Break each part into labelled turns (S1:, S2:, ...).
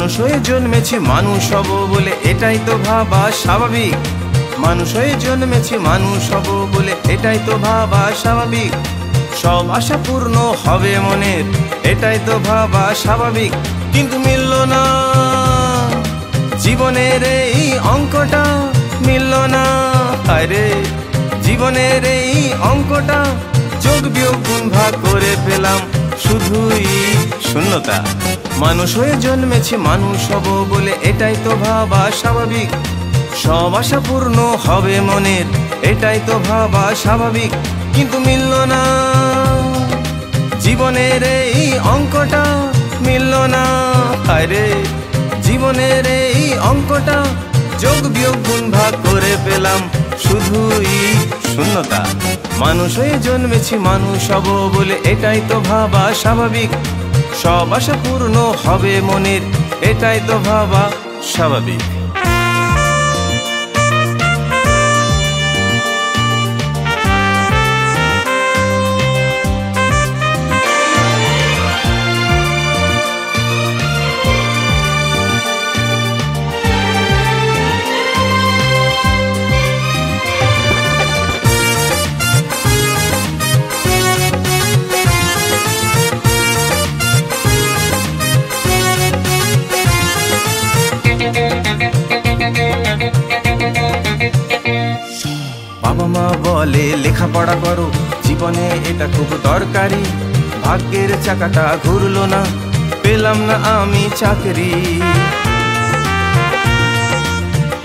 S1: মানুষ হয়ে জন্মেছি মানুষ হব বলে এটাই তো ভাবা স্বাভাবিক। মানুষ হয়ে জন্মেছি মানুষ হব বলে এটাই তো ভাবা স্বাভাবিক। সব আশা পূর্ণ হবে মনের এটাই তো ভাবা স্বাভাবিক। কিন্তু মিলল না জীবনের এই অঙ্কটা, মিলল না আরে জীবনের এই অঙ্কটা। যোগ বিয়োগ গুণ ভাগ করে পেলাম শুধুই শূন্যতা। মানুষ হয়ে জন্মেছি মানুষ হব বলে এটাই তো ভাবা স্বাভাবিক। সব আশা পূর্ণ হবে মনের এটাই তো ভাবা স্বাভাবিক। কিন্তু মিলল না জীবনের এই অঙ্কটা, মিলল না আরে জীবনের এই অঙ্কটা। যোগ বিয়োগ গুণ ভাগ করে পেলাম শুধুই শূন্যতা। মানুষ হয়ে জন্মেছি মানুষ হব বলে এটাই তো ভাবা স্বাভাবিক। সব আশা পূর্ণ হবে মনের এটাই তো ভাবা স্বাভাবিক। বাবা মা বলে লেখাপড়া করো, জীবনে এটা খুব দরকারি। ভাগ্যের চাকাটা ঘুরলো না, পেলাম না আমি চাকরি।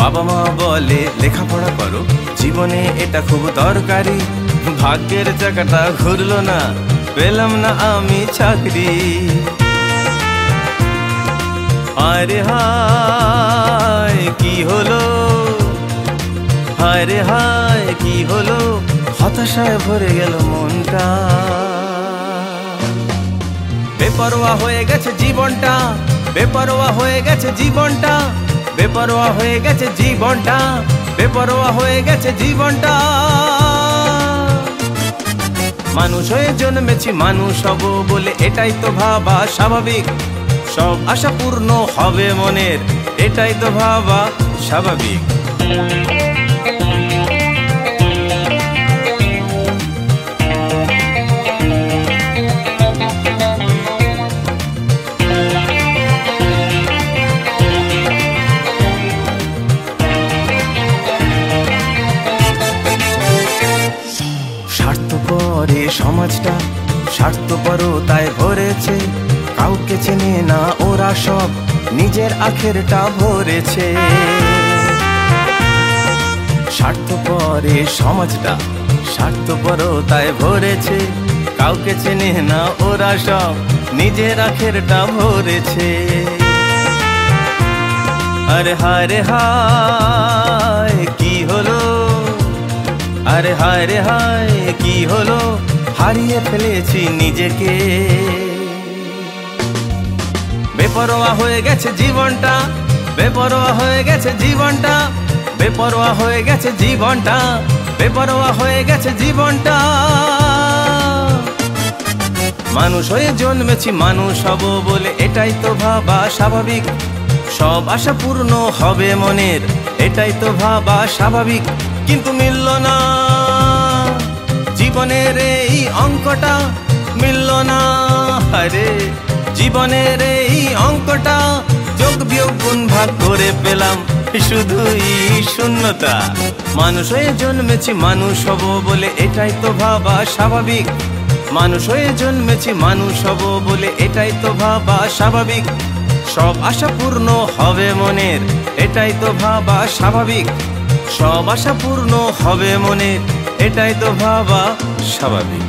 S1: বাবা মা বলে লেখাপড়া করো, জীবনে এটা খুব দরকারি। ভাগ্যের চাকাটা ঘুরলো না, পেলাম না আমি চাকরি। আরে হায় কি হলো, হায় রে হায় কি হলো, হতাশায় ভরে গেল মনটা। বেপরোয়া হয়ে গেছে জীবনটা, বেপরোয়া হয়ে গেছে জীবনটা, বেপরোয়া হয়ে গেছে জীবনটা, বেপরোয়া হয়ে গেছে জীবনটা। মানুষ হয়ে জন্মেছি মানুষ হব বলে এটাই তো ভাবা স্বাভাবিক। সব আশা পূর্ণ হবে মনের এটাই তো ভাবা স্বাভাবিক। স্বার্থপরে সমাজটা স্বার্থপরতায় ভরেছে, কাউকে চেনে না ওরা সব নিজের আখেরটা ভরেছে। স্বার্থপরে সমাজটা স্বার্থপরতায় ভরেছে, কাউকে চেনে না ওরা সব নিজের আখেরটা ভরেছে। আরে হায় রে হায় কি হলো, আরে হায় রে হায় কি হলো, হারিয়ে ফেলেছি নিজেকে। বেপরোয়া হয়ে গেছে জীবনটা, বেপরোয়া হয়ে গেছে জীবনটা, বেপরোয়া হয়ে গেছে জীবনটা, বেপরোয়া হয়ে গেছে জীবনটা। মানুষ হয়ে জন্মেছি মানুষ হব বলে এটাই তো ভাবা স্বাভাবিক। সব আশা পূর্ণ হবে মনের এটাই তো ভাবা স্বাভাবিক। কিন্তু মিলল না জীবনের এই অঙ্কটা, মিলল না আরে জীবনের এই অঙ্কটা। যোগ বিয়োগ গুণ ভাগ করে পেলাম শুধুই শূন্যতা। মানুষ হয়ে জন্মেছি মানুষ হব বলে এটাই তো ভাবা স্বাভাবিক। মানুষ হয়ে জন্মেছি মানুষ হব বলে এটাই তো ভাবা স্বাভাবিক। সব আশা পূর্ণ হবে মনের এটাই তো ভাবা স্বাভাবিক। সব আশা পূর্ণ হবে মনের এটাই তো ভাবা স্বাভাবিক।